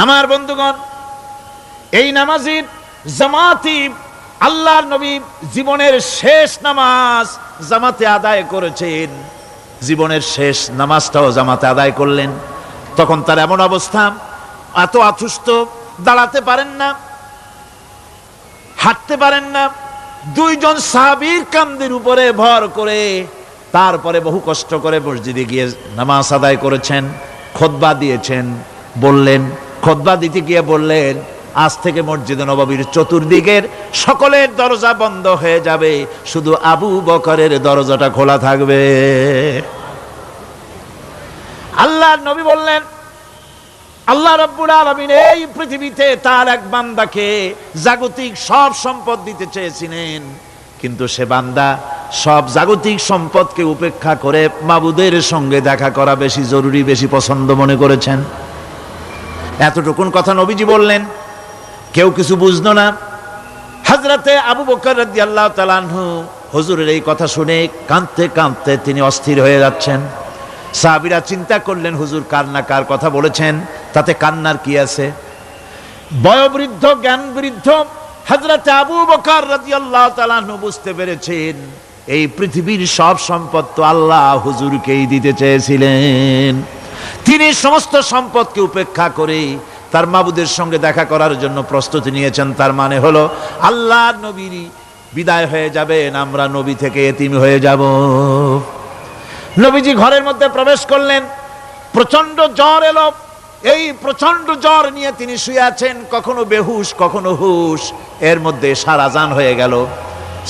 আমার বন্ধুগণ, এই নামাজের জামাতি আল্লাহর নবী জীবনের শেষ নামাজ জামাতে আদায় করেছেন। জীবনের শেষ নামাজটাও জামাতে আদায় করলেন। তখন তার এমন অবস্থা, এত অসুস্থ, দাঁড়াতে পারেন না, হাঁটতে পারেন না। দুইজন সাহাবীর কাঁধের উপরে ভর করে তারপরে বহু কষ্ট করে মসজিদে গিয়ে নামাজ আদায় করেছেন। খুতবা দিয়েছেন, বললেন, খুতবা দিতে গিয়ে বললেন, আজ থেকে মসজিদে নববীর চতুর্দিকের সকলের দরজা বন্ধ হয়ে যাবে, শুধু আবু বকরের দরজাটা খোলা থাকবে। আল্লাহর নবী বললেন, আল্লাহ রাব্বুল আলামিন এই পৃথিবীতে তার এক বান্দাকে জাগতিক সব সম্পদ দিতে চেয়েছিলেন, কিন্তু সে বান্দা সব জাগতিক সম্পদকে উপেক্ষা করে মাবুদের সঙ্গে দেখা করা বেশি জরুরি, বেশি পছন্দ মনে করেছেন। এতটুকুন কথা নবীজি বললেন, কেউ কিছু বুঝলো না। হযরতে আবু বকর রাদিয়াল্লাহু তাআলা আনহু হুজুরের এই কথা শুনে কাঁদতে কাঁদতে তিনি অস্থির হয়ে যাচ্ছেন। সাহাবীরা চিন্তা করলেন, হুজুর কার কথা বলেছেন, তাতে কান্নার কি আছে? বয়োবৃদ্ধ, জ্ঞান বৃদ্ধ হযরতে আবু বকর রাদিয়াল্লাহু তাআলা আনহু বুঝতে পেরেছেন এই পৃথিবীর সব সম্পদ তো আল্লাহ হুজুরকেই দিতে চেয়েছিলেন। তিনি সমস্ত সম্পদকে উপেক্ষা করে তার মাবুদের সঙ্গে দেখা করার জন্য প্রস্তুতি নিয়েছেন। তার মানে হলো আল্লাহর নবী বিদায় হয়ে যাবেন, আমরা নবী থেকে এতিম হয়ে যাব। নবীজি ঘরের মধ্যে প্রবেশ করলেন, প্রচন্ড জ্বর এলো। এই প্রচন্ড জ্বর নিয়ে তিনি শুয়ে আছেন, কখনো বেহুশ, কখনো হুশ। এর মধ্যে সারাজান হয়ে গেল।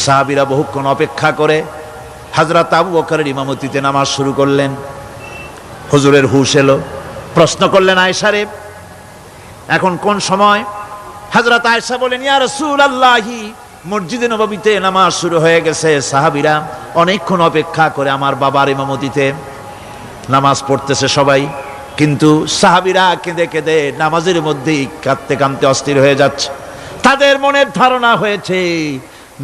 সাহাবীরা বহুক্ষণ অপেক্ষা করে হযরত আবু বকরের ইমামতিতে নামাজ শুরু করলেন। হুজুরের হুশ এলো, প্রশ্ন করলেন, আয়েশা রে, এখন কোন সময়? হযরত আয়েশা বলেন, ইয়া রাসূলুল্লাহি, মসজিদে নববীতে নামাজ শুরু হয়ে গেছে। সাহাবীরা অনেকক্ষণ অপেক্ষা করে আমার বাবার ইমামতিতে নামাজ পড়তেছে সবাই, কিন্তু সাহাবীরা কেঁদে কেঁদে নামাজের মধ্যেই কাঁদতে কাঁদতে অস্থির হয়ে যাচ্ছে। তাদের মনের ধারণা হয়েছে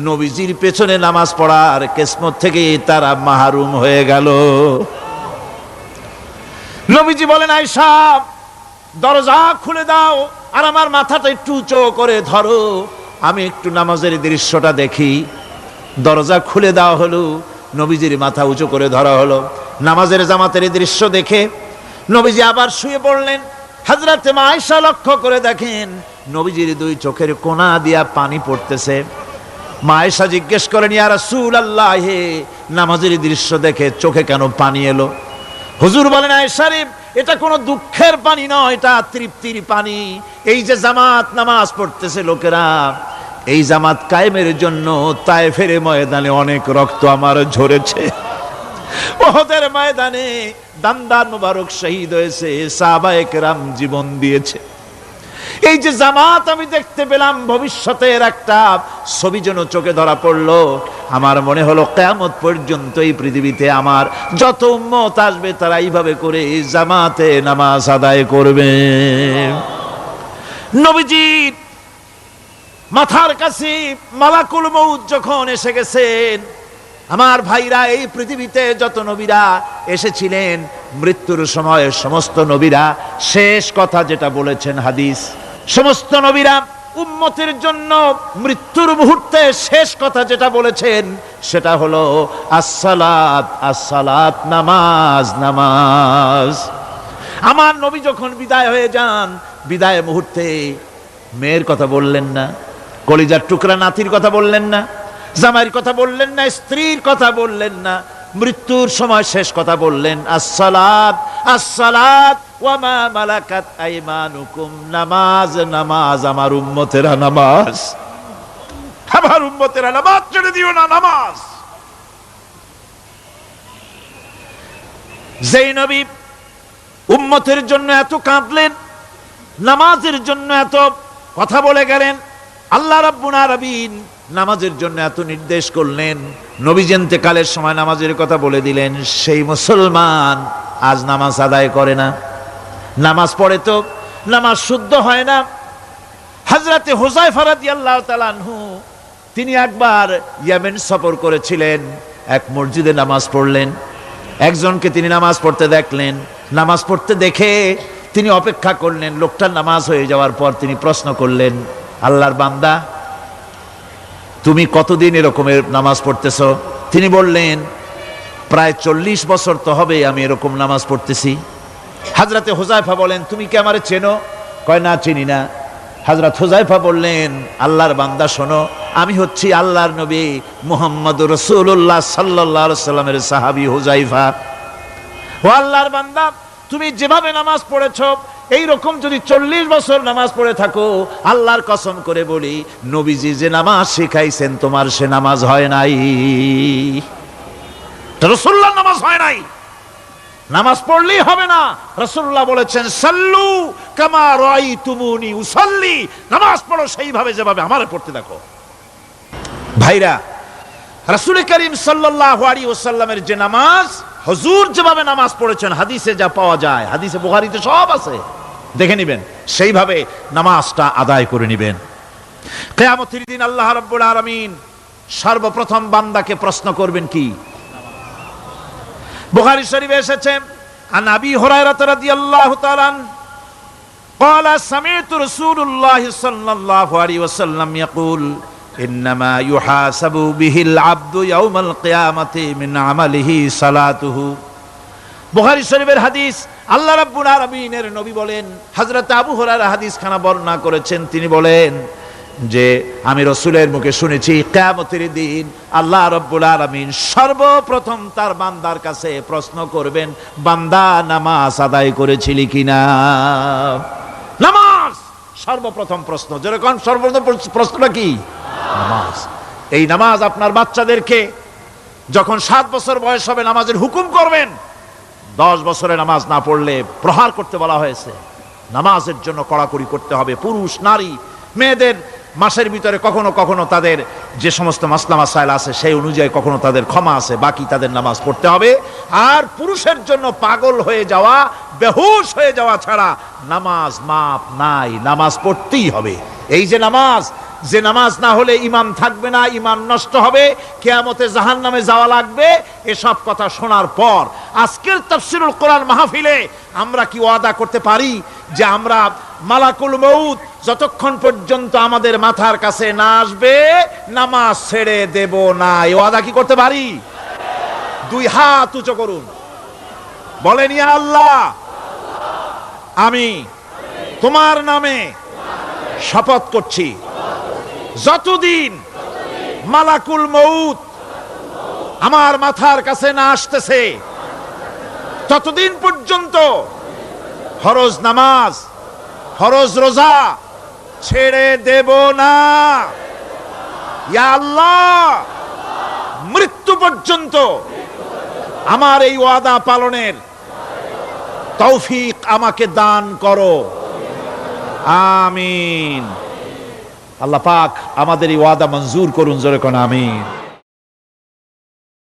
নবীজির পেছনে নামাজ পড়ার কিসমত থেকে তারা মাহরুম হয়ে গেল। নবীজি বলেন, আয়েশা, দরজা খুলে দাও আর আমার মাথাটা একটু উঁচু করে ধরো, আমি একটু নামাজের দৃশ্যটা দেখি। দরজা খুলে দেওয়া হলো, নবীজির মাথা উঁচু করে ধরা হলো। নামাজের জামাতের দৃশ্য দেখে নবীজি আবার শুয়ে পড়লেন। হযরতে মা আয়েশা লক্ষ্য করে দেখেন নবীজির দুই চোখের কোণা দিয়া পানি পড়তেছে। মা আয়েশা জিজ্ঞেস করেন, ইয়া রাসূলুল্লাহ, হে, নামাজের দৃশ্য দেখে চোখে কেন পানি এলো? হুজুর বলেন, আয়েশা রে, এটা কোনো দুঃখের পানি নয়, এটা তৃপ্তির পানি। এই যে জামাত নামাজ পড়তেছে লোকেরা, এই জামাত কায়েমের জন্য তায়েফের ময়দানে অনেক রক্ত আমার ঝরেছে। উহুদের ময়দানে দান্দান মুবারক শহীদ হয়েছে, সাহাবায়ে কেরাম জীবন দিয়েছে। এই যে জামাত আমি দেখতে পেলাম, ভবিষ্যতের একটা ছবি যেন চোখে ধরা পড়লো। আমার মনে হলো কিয়ামত পর্যন্ত এই পৃথিবীতে আমার যত উম্মত আসবে তারা এইভাবে করে জামাতে নামাজ আদায় করবে। নবীজির মাথার কাছে মালাকুল মউত যখন এসে গেছেন, আমার ভাইরা, এই পৃথিবীতে যত নবীরা এসেছিলেন মৃত্যুর সময় সমস্ত নবীরা শেষ কথা যেটা বলেছেন, হাদিস, সমস্ত নবীরা উম্মতের জন্য মৃত্যুর মুহূর্তে শেষ কথা যেটা বলেছেন সেটা হলো আসসালাত, আসসালাত, নামাজ, নামাজ। আমার নবী যখন বিদায় হয়ে যান, বিদায় মুহূর্তে মেয়ের কথা বললেন না, কলিজার টুকরা নাতির কথা বললেন না, জামাইয়ের কথা বললেন না, স্ত্রীর কথা বললেন না। মৃত্যুর সময় শেষ কথা বললেন, আসসালাত, আসসালাত ওয়া মা মালাকাত আইমানুকুম, নামাজ, নামাজ, আমার উম্মতেরা নামাজ, আমার উম্মতেরা নামাজ ছেড়ে দিও না, নামাজ। যেই নবী উম্মতের জন্য এত কাঁদলেন, নামাজের জন্য এত কথা বলে গেলেন, আল্লাহ রাব্বুল আলামিন নামাজের জন্য এত নির্দেশ করলেন, নবীজি ইন্তেকালের সময় নামাজের কথা বলে দিলেন, সেই মুসলমান আজ নামাজ আদায় করে না। নামাজ পড়ে তো নামাজ শুদ্ধ হয় না। হযরতে হুযায়ফা রাদিয়াল্লাহু তাআলা আনহু তিনি একবার ইয়েমেন সফর করেছিলেন, এক মসজিদে নামাজ পড়লেন। একজনকে তিনি নামাজ পড়তে দেখলেন, নামাজ পড়তে দেখে তিনি অপেক্ষা করলেন। লোকটার নামাজ হয়ে যাওয়ার পর তিনি প্রশ্ন করলেন, আল্লাহর বান্দা, তুমি কতদিন এরকমের নামাজ পড়তেছ? তিনি বললেন, প্রায় 40 বছর তো হবে আমি এরকম নামাজ পড়তেছি। হযরতে হুযায়ফা বলেন, তুমি কি আমারে চেনো? কয়, না, চিনি না। হযরত হুযায়ফা বললেন, আল্লাহর বান্দা শোনো, আমি হচ্ছি আল্লাহর নবী মুহাম্মদুর রাসূলুল্লাহ সাল্লাল্লাহু আলাইহি সাল্লামের সাহাবী হুযায়ফা। ও আল্লাহর বান্দা, তুমি যেভাবে নামাজ পড়েছো এই রকম যদি 40 বছর নামাজ পড়ে থাকো, আল্লাহর কসম করে বলি, নবীজি যে নামাজ শিখাইছেন তোমার সে নামাজ হয় নাই। রাসূলুল্লাহর নামাজ হয় নাই, নামাজ পড়লেই হবে না। রাসূলুল্লাহ বলেছেন, সাল্লু কামা রাআইতুমুনি উসাল্লি, নামাজ পড়ো সেইভাবে যেভাবে আমারে পড়তে দেখো। ভাইরা, রাসূল করিম সাল্লাল্লাহু আলাইহি ওয়াসাল্লামের যে নামাজ, হুজুর যেভাবে নামাজ পড়েছেন, হাদিসে যা পাওয়া যায়, হাদিসে বুখারীতে সব আছে, দেখে নেবেন, সেইভাবে নামাজটা আদায় করে নেবেন। কিয়ামতের দিন আল্লাহ রাব্বুল আলামিন সর্বপ্রথম বান্দাকে প্রশ্ন করবেন কি? বুখারী শরীফে এসেছে, আন আবি হুরায়রা রাদিয়াল্লাহু তাআলা قال سمعت رسول الله صلى الله عليه وسلم يقول إنما يحاسب به العبد يوم القيامة من عمله صلاته। বুখারী শরীফের হাদিস, আল্লাহ রাব্বুল আলামিনের নবী বলেন, হযরত আবু হুরায়রা হাদিস খানা বর্ণনা করেছেন, তিনি বলেন যে আমি রাসূলের মুখে শুনেছি, কিয়ামতের দিন আল্লাহ রাব্বুল আলামিন সর্বপ্রথম তার বান্দার কাছে প্রশ্ন করবেন, বান্দা নামাজ আদায় করেছিলি কিনা? নামাজ সর্বপ্রথম প্রশ্ন। যেরকম সর্বপ্রথম প্রশ্নটা কি? নামাজ। এই নামাজ আপনার বাচ্চাদেরকে যখন 7 বছর বয়স হবে নামাজের হুকুম করবেন। 10 বছরে নামাজ না পড়লে প্রহার করতে বলা হয়েছে। নামাজের জন্য কড়াকড়ি করতে হবে। পুরুষ নারী মেয়েদের মাসের ভিতরে কখনো কখনো তাদের যে সমস্ত মাসলা মাসাইল আছে সেই অনুযায়ী কখনো তাদের ক্ষমা আছে, বাকি তাদের নামাজ পড়তে হবে। আর পুরুষের জন্য পাগল হয়ে যাওয়া, বেহুশ হয়ে যাওয়া ছাড়া নামাজ মাপ নাই, নামাজ পড়তেই হবে। এই যে নামাজ, যে নামাজ না হলে ঈমান থাকবে না, ঈমান নষ্ট হবে, কিয়ামতে জাহান্নামে যাওয়া লাগবে, এসব কথা শোনার পর আজকের তাফসীরুল কোরআন মাহফিলে আমরা কি ওয়াদা করতে পারি যে আমরা মালাকুল মউত যতক্ষণ পর্যন্ত আমাদের মাথার কাছে না আসবে নামাজ ছেড়ে দেব না? এই ওয়াদা কি করতে পারি? 2 হাত উঁচু করুন, বলেন, ইয়া আল্লাহ, আমি তোমার নামে শপথ করছি, যতদিন মালাকুল মউত আমার মাথার কাছে না আসতেছে ততদিন পর্যন্ত ফরজ নামাজ, ফরজ রোজা ছেড়ে দেব না। ইয়া আল্লাহ, মৃত্যু পর্যন্ত আমার এই ওয়াদা পালনের তৌফিক আমাকে দান করো, আমিন। আল্লাহ পাক আমাদের এই ওয়াদা মঞ্জুর করুন, জোরে কোন আমিন।